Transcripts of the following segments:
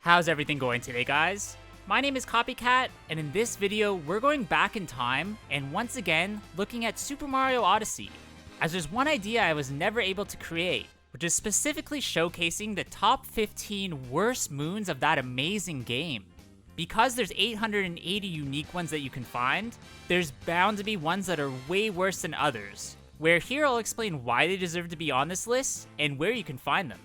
How's everything going today, guys? My name is Copycat, and in this video, we're going back in time and once again looking at Super Mario Odyssey, as there's one idea I was never able to create, which is specifically showcasing the top 15 worst moons of that amazing game. Because there's 880 unique ones that you can find, there's bound to be ones that are way worse than others, where here I'll explain why they deserve to be on this list and where you can find them.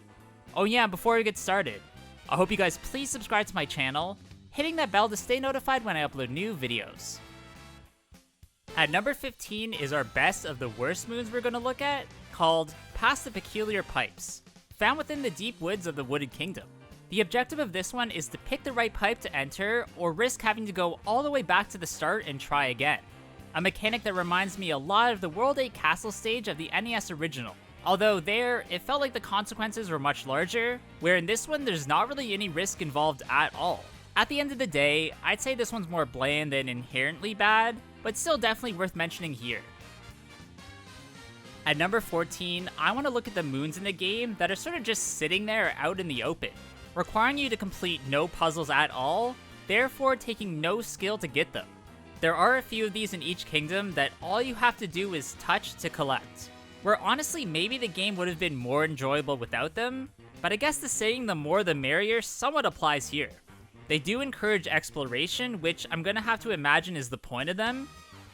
Oh yeah, before we get started, I hope you guys please subscribe to my channel, hitting that bell to stay notified when I upload new videos. At number 15 is our best of the worst moons we're going to look at, called Past the Peculiar Pipes, found within the deep woods of the Wooded Kingdom. The objective of this one is to pick the right pipe to enter, or risk having to go all the way back to the start and try again. A mechanic that reminds me a lot of the World 8 Castle stage of the NES original. Although there, it felt like the consequences were much larger, where in this one there's not really any risk involved at all. At the end of the day, I'd say this one's more bland than inherently bad, but still definitely worth mentioning here. At number 14, I want to look at the moons in the game that are sort of just sitting there out in the open, requiring you to complete no puzzles at all, therefore taking no skill to get them. There are a few of these in each kingdom that all you have to do is touch to collect, where honestly maybe the game would have been more enjoyable without them, but I guess the saying the more the merrier somewhat applies here. They do encourage exploration, which I'm gonna have to imagine is the point of them.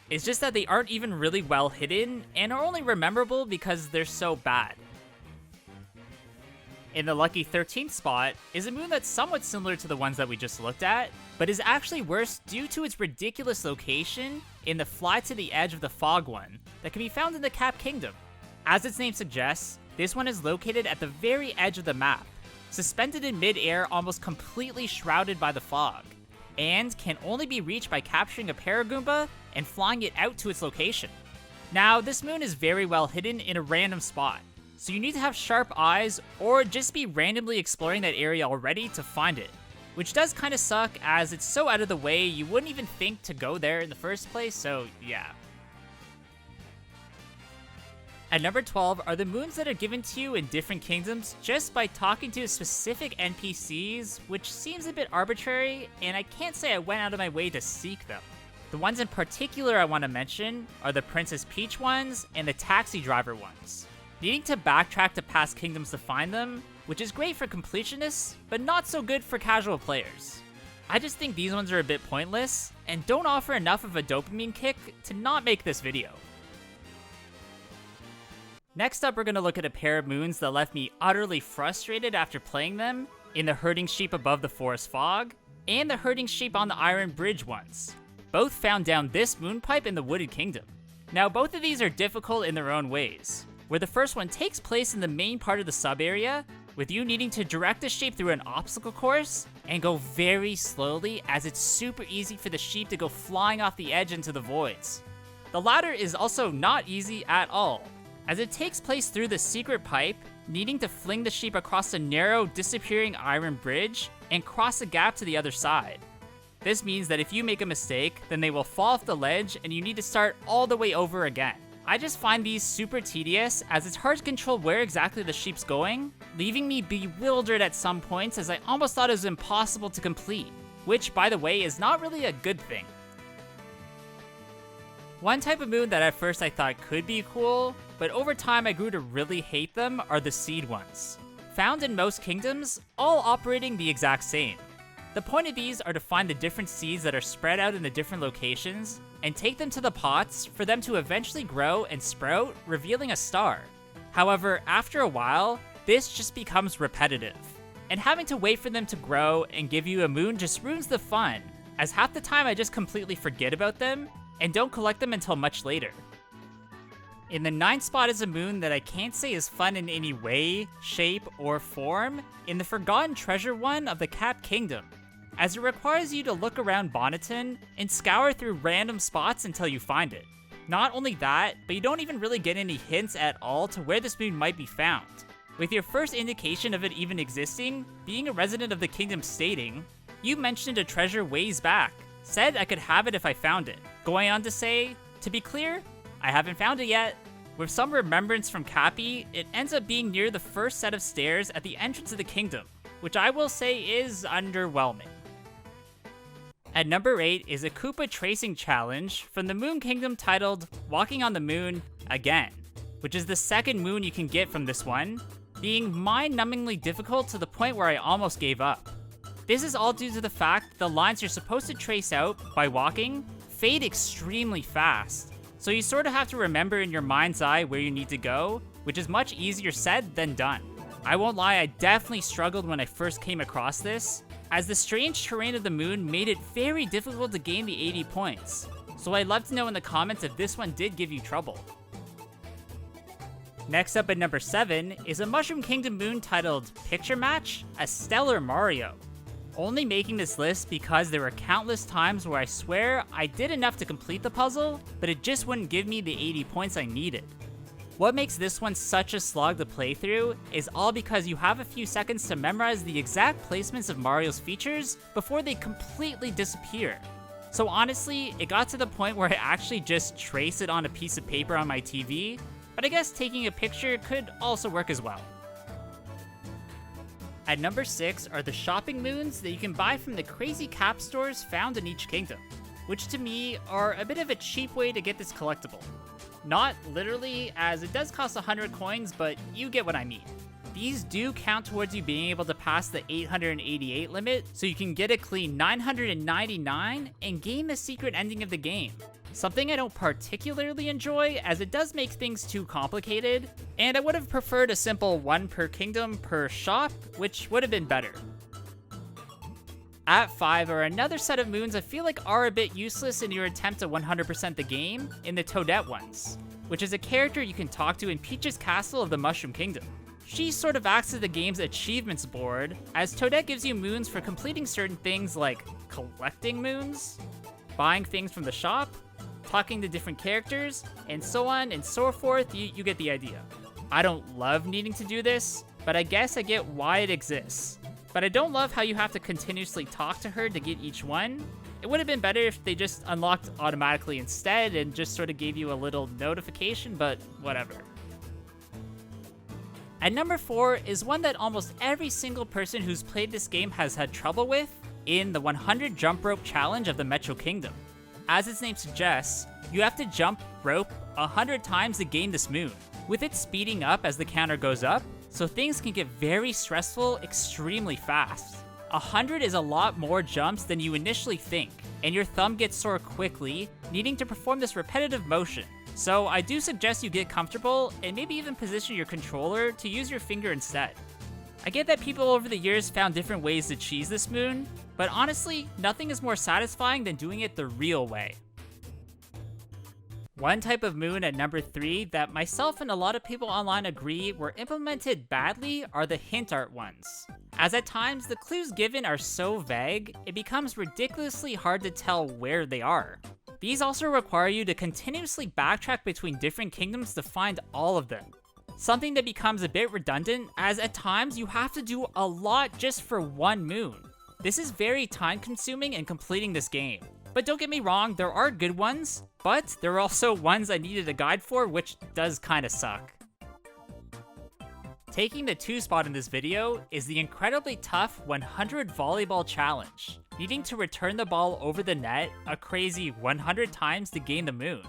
It's just that they aren't even really well hidden, and are only memorable because they're so bad. In the lucky 13th spot is a moon that's somewhat similar to the ones that we just looked at, but is actually worse due to its ridiculous location in the Fly to the Edge of the Fog one that can be found in the Cap Kingdom. As its name suggests, this one is located at the very edge of the map, suspended in mid-air almost completely shrouded by the fog, and can only be reached by capturing a Paragoomba and flying it out to its location. Now, this moon is very well hidden in a random spot, so you need to have sharp eyes or just be randomly exploring that area already to find it, which does kind of suck as it's so out of the way you wouldn't even think to go there in the first place, so yeah. At number 12 are the moons that are given to you in different kingdoms just by talking to specific NPCs, which seems a bit arbitrary, and I can't say I went out of my way to seek them. The ones in particular I want to mention are the Princess Peach ones and the Taxi Driver ones, needing to backtrack to past kingdoms to find them, which is great for completionists, but not so good for casual players. I just think these ones are a bit pointless, and don't offer enough of a dopamine kick to not make this video. Next up, we're going to look at a pair of moons that left me utterly frustrated after playing them in the Herting Sheep above the Forest Fog, and the Herting Sheep on the Iron Bridge ones, both found down this moon pipe in the Wooded Kingdom. Now, both of these are difficult in their own ways, where the first one takes place in the main part of the sub-area, with you needing to direct the sheep through an obstacle course, and go very slowly as it's super easy for the sheep to go flying off the edge into the voids. The latter is also not easy at all, as it takes place through the secret pipe, needing to fling the sheep across the narrow, disappearing iron bridge and cross the gap to the other side. This means that if you make a mistake, then they will fall off the ledge and you need to start all the way over again. I just find these super tedious, as it's hard to control where exactly the sheep's going, leaving me bewildered at some points as I almost thought it was impossible to complete, which, by the way, is not really a good thing. One type of moon that at first I thought could be cool, but over time I grew to really hate them, are the seed ones. Found in most kingdoms, all operating the exact same. The point of these are to find the different seeds that are spread out in the different locations, and take them to the pots for them to eventually grow and sprout, revealing a star. However, after a while, this just becomes repetitive, and having to wait for them to grow and give you a moon just ruins the fun, as half the time I just completely forget about them, and don't collect them until much later. In the 9th spot is a moon that I can't say is fun in any way, shape, or form, in the Forgotten Treasure one of the Cap Kingdom, as it requires you to look around Bonneton and scour through random spots until you find it. Not only that, but you don't even really get any hints at all to where this moon might be found, with your first indication of it even existing being a resident of the kingdom stating, "You mentioned a treasure ways back, said I could have it if I found it," going on to say, "To be clear, I haven't found it yet." With some remembrance from Cappy, it ends up being near the first set of stairs at the entrance of the kingdom, which I will say is underwhelming. At number 8 is a Koopa tracing challenge from the Moon Kingdom titled Walking on the Moon Again, which is the second moon you can get from this one, being mind-numbingly difficult to the point where I almost gave up. This is all due to the fact that the lines you're supposed to trace out by walking fade extremely fast, so you sort of have to remember in your mind's eye where you need to go, which is much easier said than done. I won't lie, I definitely struggled when I first came across this, as the strange terrain of the moon made it very difficult to gain the 80 points, so I'd love to know in the comments if this one did give you trouble. Next up at number 7 is a Mushroom Kingdom moon titled Picture Match, a Stellar Mario. Only making this list because there were countless times where I swear I did enough to complete the puzzle, but it just wouldn't give me the 80 points I needed. What makes this one such a slog to play through is all because you have a few seconds to memorize the exact placements of Mario's features before they completely disappear. So honestly, it got to the point where I actually just trace it on a piece of paper on my TV, but I guess taking a picture could also work as well. At number 6 are the shopping moons that you can buy from the crazy cap stores found in each kingdom, which to me are a bit of a cheap way to get this collectible. Not literally, as it does cost 100 coins, but you get what I mean. These do count towards you being able to pass the 888 limit, so you can get a clean 999 and gain the secret ending of the game. Something I don't particularly enjoy, as it does make things too complicated, and I would have preferred a simple 1 per kingdom per shop, which would have been better. At 5 are another set of moons I feel like are a bit useless in your attempt to 100% the game, in the Toadette ones, which is a character you can talk to in Peach's Castle of the Mushroom Kingdom. She sort of acts as the game's achievements board, as Toadette gives you moons for completing certain things like collecting moons, buying things from the shop, talking to different characters, and so on and so forth. You get the idea. I don't love needing to do this, but I guess I get why it exists. But I don't love how you have to continuously talk to her to get each one. It would have been better if they just unlocked automatically instead and just sort of gave you a little notification, but whatever. At number 4 is one that almost every single person who's played this game has had trouble with, in the 100 jump rope challenge of the Metro Kingdom. As its name suggests, you have to jump rope 100 times to gain this moon, with it speeding up as the counter goes up, so things can get very stressful extremely fast. 100 is a lot more jumps than you initially think, and your thumb gets sore quickly, needing to perform this repetitive motion. So I do suggest you get comfortable, and maybe even position your controller to use your finger instead. I get that people over the years found different ways to cheese this moon, but honestly, nothing is more satisfying than doing it the real way. One type of moon at number 3 that myself and a lot of people online agree were implemented badly are the hint art ones. As at times, the clues given are so vague, it becomes ridiculously hard to tell where they are. These also require you to continuously backtrack between different kingdoms to find all of them. Something that becomes a bit redundant, as at times you have to do a lot just for one moon. This is very time consuming in completing this game. But don't get me wrong, there are good ones, but there are also ones I needed a guide for, which does kinda suck. Taking the 2 spot in this video is the incredibly tough 100 volleyball challenge, needing to return the ball over the net a crazy 100 times to gain the moon.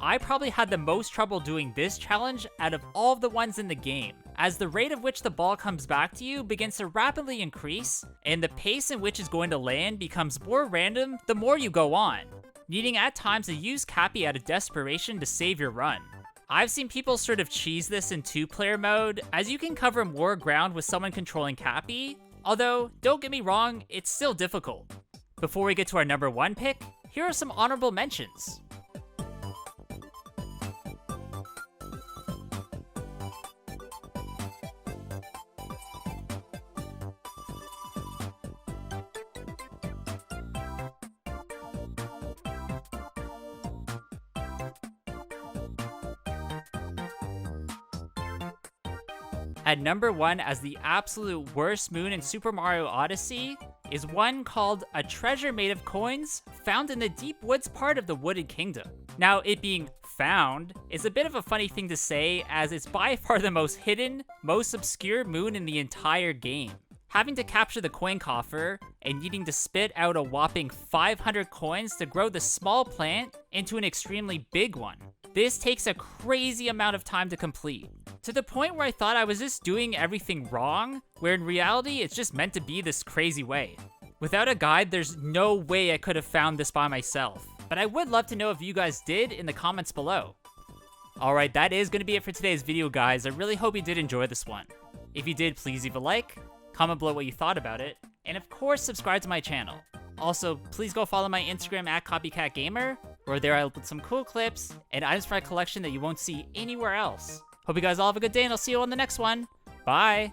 I probably had the most trouble doing this challenge out of all of the ones in the game, as the rate of which the ball comes back to you begins to rapidly increase, and the pace in which it's going to land becomes more random the more you go on, needing at times to use Cappy out of desperation to save your run. I've seen people sort of cheese this in 2-player mode, as you can cover more ground with someone controlling Cappy, although, don't get me wrong, it's still difficult. Before we get to our number 1 pick, here are some honorable mentions. At number 1 as the absolute worst moon in Super Mario Odyssey is one called A Treasure Made of Coins, found in the deep woods part of the Wooded Kingdom. Now, it being found is a bit of a funny thing to say, as it's by far the most hidden, most obscure moon in the entire game. having to capture the coin coffer, and needing to spit out a whopping 500 coins to grow the small plant into an extremely big one. This takes a crazy amount of time to complete, to the point where I thought I was just doing everything wrong, where in reality it's just meant to be this crazy way. Without a guide, there's no way I could have found this by myself, but I would love to know if you guys did in the comments below. Alright, that is going to be it for today's video, guys. I really hope you did enjoy this one. If you did, please leave a like, comment below what you thought about it, and of course subscribe to my channel. Also, please go follow my Instagram at Copycat Gamer, where there I'll put some cool clips and items for my collection that you won't see anywhere else. Hope you guys all have a good day, and I'll see you on the next one. Bye!